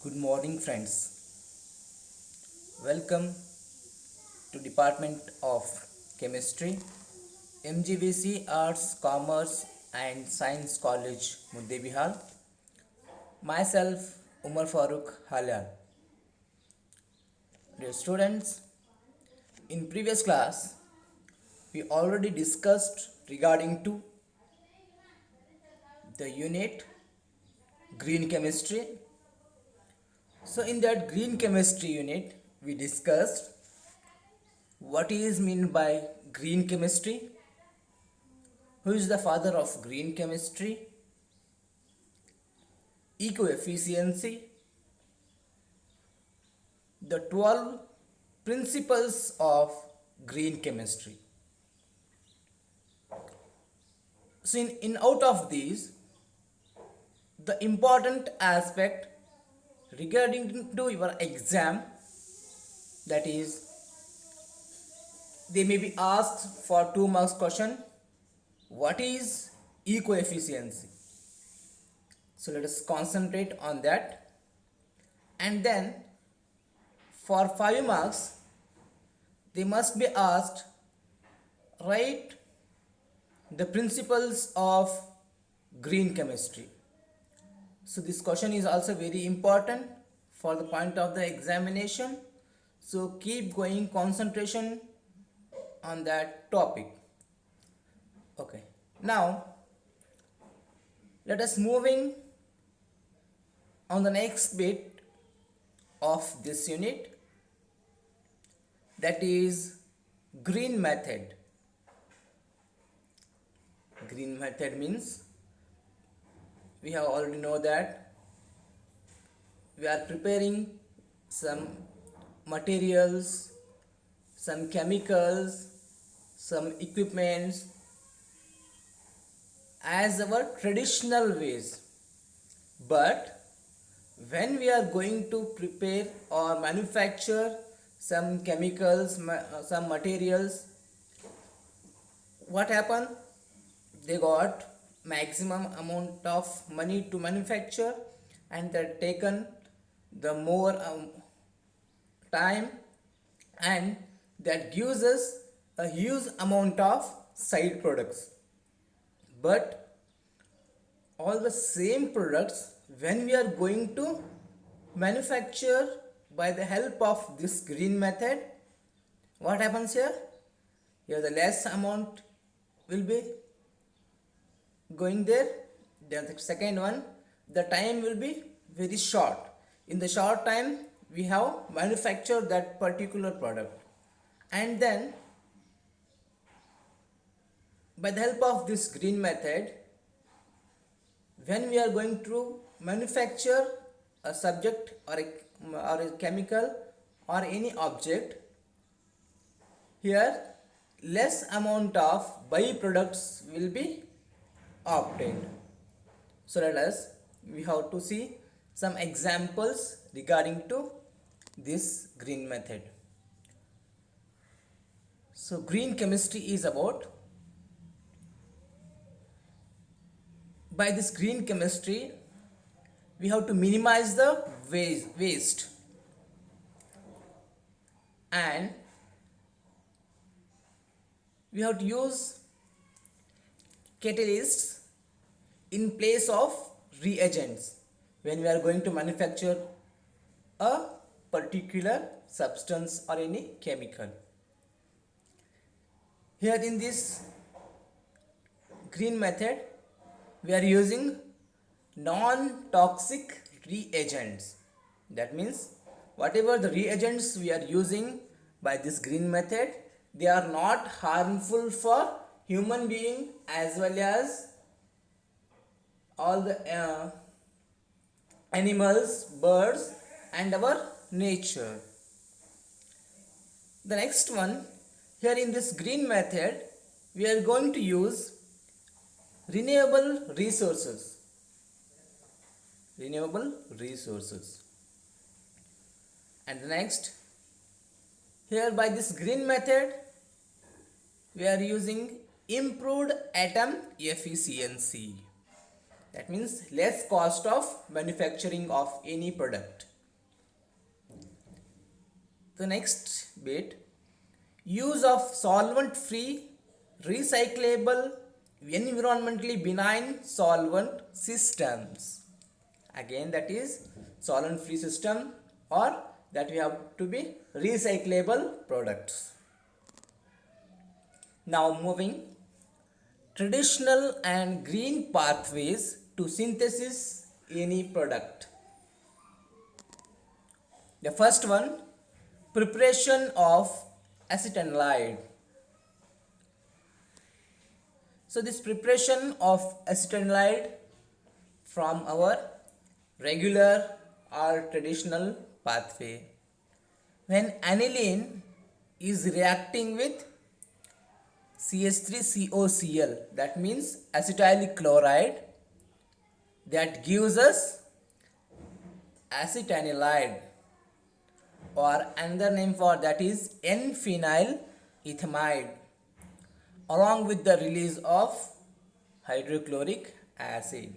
Good morning, friends. Welcome to Department of Chemistry, MGVC Arts, Commerce and Science College, Muddebihar. Myself, Umar Farooq Halal. Dear students, in previous class, we already discussed regarding to the unit green chemistry. So in that green chemistry unit, we discussed what is meant by green chemistry, who is the father of green chemistry, eco-efficiency, the 12 principles of green chemistry. So in out of these, the important aspect regarding to your exam, that is, they may be asked for 2 marks question, what is eco-efficiency? So let us concentrate on that. And then for 5 marks, they must be asked, write the principles of green chemistry. So this question is also very important for the point of the examination. So keep going concentration on that topic. Okay. Now let us moving on the next bit of this unit, that is green method. Green method means we have already know that we are preparing some materials, some chemicals, some equipments as our traditional ways. But when we are going to prepare or manufacture some chemicals, some materials, what happened? They got maximum amount of money to manufacture, and they're taken the more time, and that gives us a huge amount of side products. But all the same products, when we are going to manufacture by the help of this green method, what happens here? Here the less amount will be going there. Then the second one, the time will be very short. In the short time, we have manufactured that particular product, and then by the help of this green method, when we are going to manufacture a subject or a chemical or any object, here less amount of byproducts will be obtained. So we have to see some examples regarding to this green method. So green chemistry is about, by this green chemistry, we have to minimize the waste, and we have to use catalysts in place of reagents when we are going to manufacture a particular substance or any chemical. Here in this green method, we are using non-toxic reagents. That means whatever the reagents we are using by this green method, they are not harmful for human being as well as all the animals, birds and our nature. The next one, here in this green method, we are going to use renewable resources. Renewable resources. And the next, here by this green method, we are using improved atom efficiency. That means less cost of manufacturing of any product. The next bit, use of solvent free, recyclable, environmentally benign solvent systems. Again, that is solvent free system, or that we have to be recyclable products. Now moving, traditional and green pathways to synthesis any product. The first one, preparation of acetanilide. So this preparation of acetanilide from our regular or traditional pathway, when aniline is reacting with CH3COCl, that means acetyl chloride, that gives us acetanilide, or another name for that is N-phenyl ethamide, along with the release of hydrochloric acid.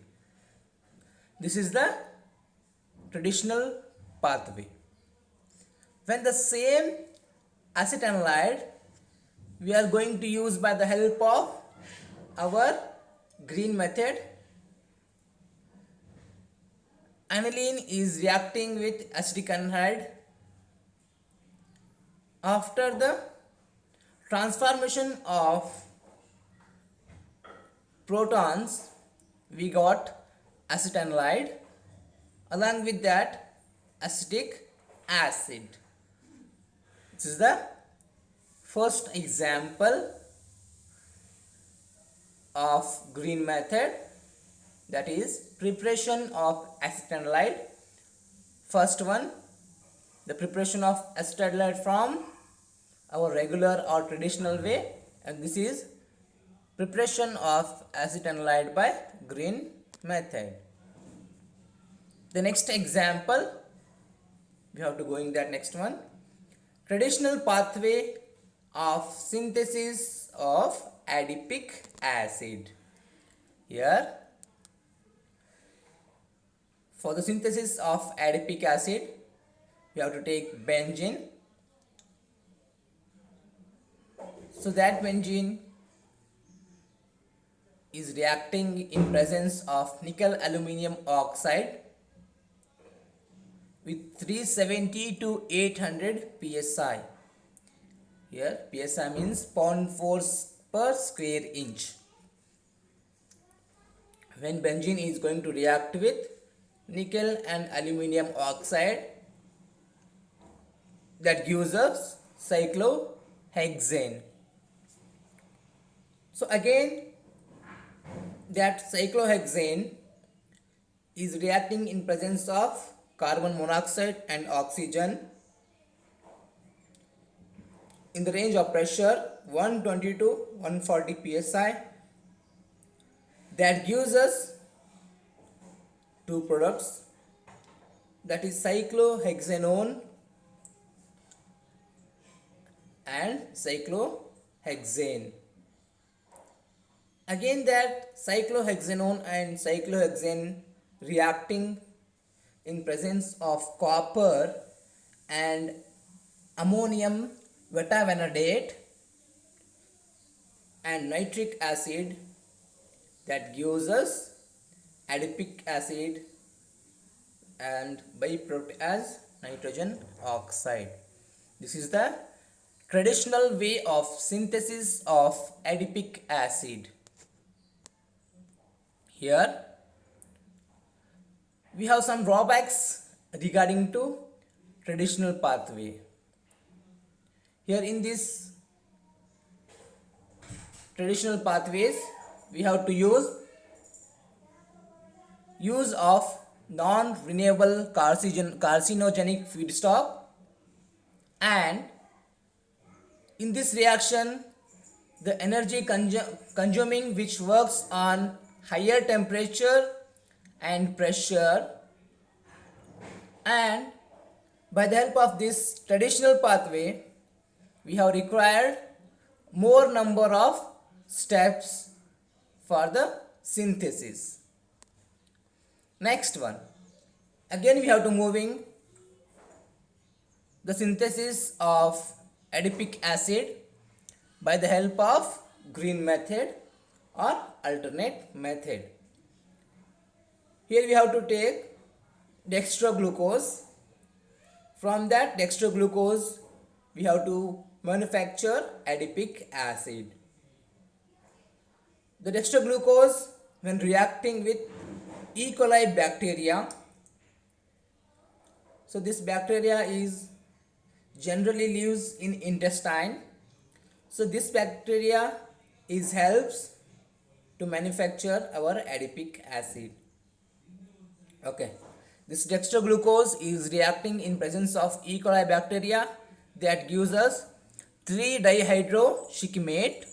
This is the traditional pathway. When the same acetanilide we are going to use by the help of our green method, aniline is reacting with acetic anhydride. After the transformation of protons, we got acetanilide, along with that acetic acid. This is the first example of green method, that is preparation of acetanilide. First one, the preparation of acetanilide from our regular or traditional way, and this is preparation of acetanilide by green method. The next example, we have to go in that next one, traditional pathway of synthesis of adipic acid. Here, for the synthesis of adipic acid, we have to take benzene. So that benzene is reacting in presence of nickel aluminium oxide with 370 to 800 psi. Here psi means pound force per square inch. When benzene is going to react with nickel and aluminium oxide, that gives us cyclohexane. So again, that cyclohexane is reacting in presence of carbon monoxide and oxygen in the range of pressure 120 to 140 psi. That gives us two products, that is cyclohexanone and cyclohexane. Again, that cyclohexanone and cyclohexane reacting in presence of copper and ammonium betavanadate and nitric acid, that gives us adipic acid and byproduct as nitrogen oxide. This is the traditional way of synthesis of adipic acid. Here we have some drawbacks regarding to traditional pathway. Here in this traditional pathways, we have to use of non-renewable carcinogenic feedstock, and in this reaction the energy consuming which works on higher temperature and pressure, and by the help of this traditional pathway we have required more number of steps for the synthesis. Next one, again we have to moving the synthesis of adipic acid by the help of green method or alternate method. Here we have to take dextroglucose. From that dextroglucose we have to manufacture adipic acid. The dextroglucose, when reacting with E. coli bacteria, so this bacteria is generally lives in intestine. So this bacteria is helps to manufacture our adipic acid. Okay, this dextroglucose is reacting in presence of E. coli bacteria that gives us 3-dihydroshikimate.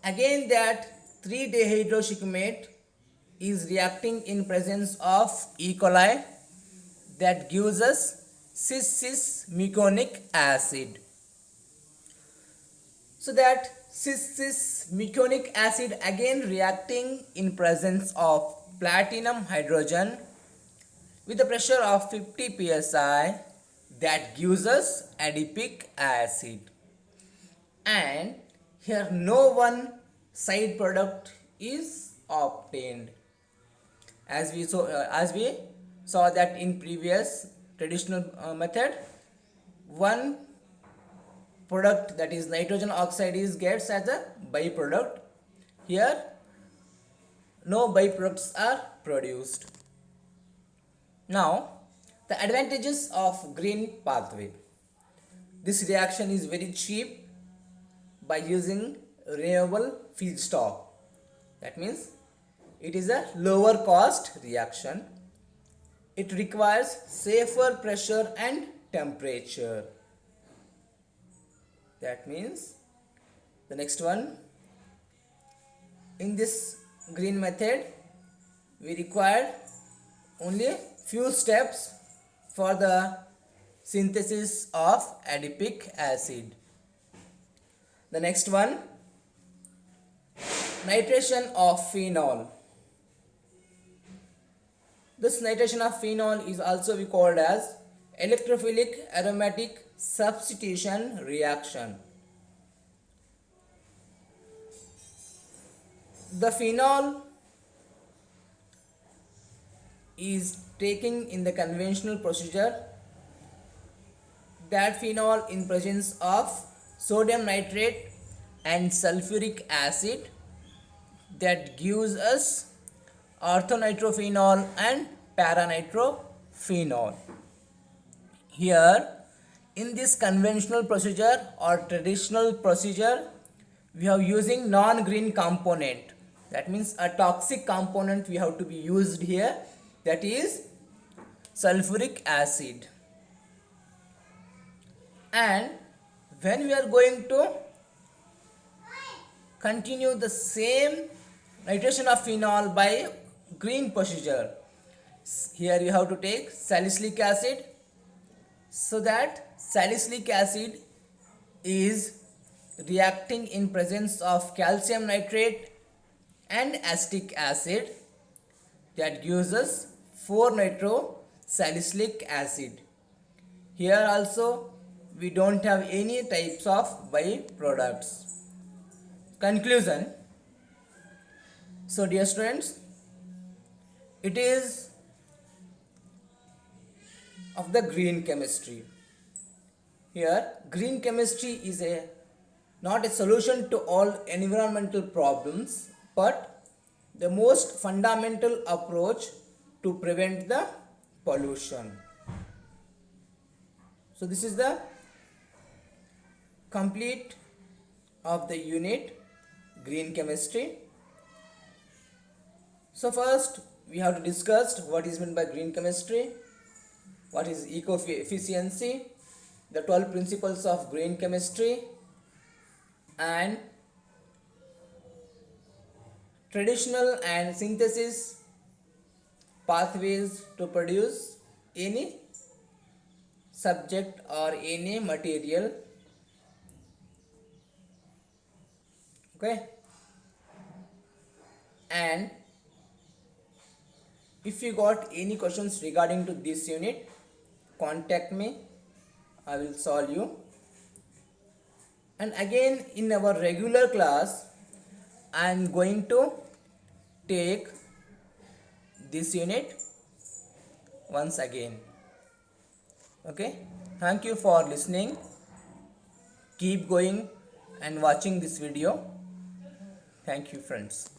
Again that 3-dihydroshikimate is reacting in presence of E. coli that gives us cis meconic acid. So that cis meconic acid again reacting in presence of platinum hydrogen with a pressure of 50 psi that gives us adipic acid. And here no one side product is obtained, as we saw that in previous traditional method, one product, that is nitrogen oxide, is gets as a byproduct. Here no byproducts are produced. Now the advantages of green pathway. This reaction is very cheap by using renewable feedstock. That means it is a lower cost reaction. It requires safer pressure and temperature. That means the next one, in this green method we require only a few steps for the synthesis of adipic acid. The next one, nitration of phenol. This nitration of phenol is also called as electrophilic aromatic substitution reaction. The phenol is taken in the conventional procedure. That phenol in presence of sodium nitrate and sulfuric acid that gives us orthonitrophenol and paranitrophenol. Here in this conventional procedure or traditional procedure, we are using non-green component. That means a toxic component we have to be used here, that is sulfuric acid. And when we are going to continue the same nitration of phenol by green procedure, here you have to take salicylic acid. So that salicylic acid is reacting in presence of calcium nitrate and acetic acid that gives us 4-nitrosalicylic acid. Here also we don't have any types of byproducts. Conclusion. So dear students, it is of the green chemistry. Here green chemistry is not a solution to all environmental problems, but the most fundamental approach to prevent the pollution. So this is the complete of the unit green chemistry. So first we have to discuss what is meant by green chemistry, what is eco-efficiency, the 12 principles of green chemistry, and traditional and synthesis pathways to produce any subject or any material. Okay, and If you got any questions regarding to this unit, contact me, I will solve you. And again, in our regular class, I am going to take this unit once again. Okay, thank you for listening. Keep going and watching this video. Thank you, friends.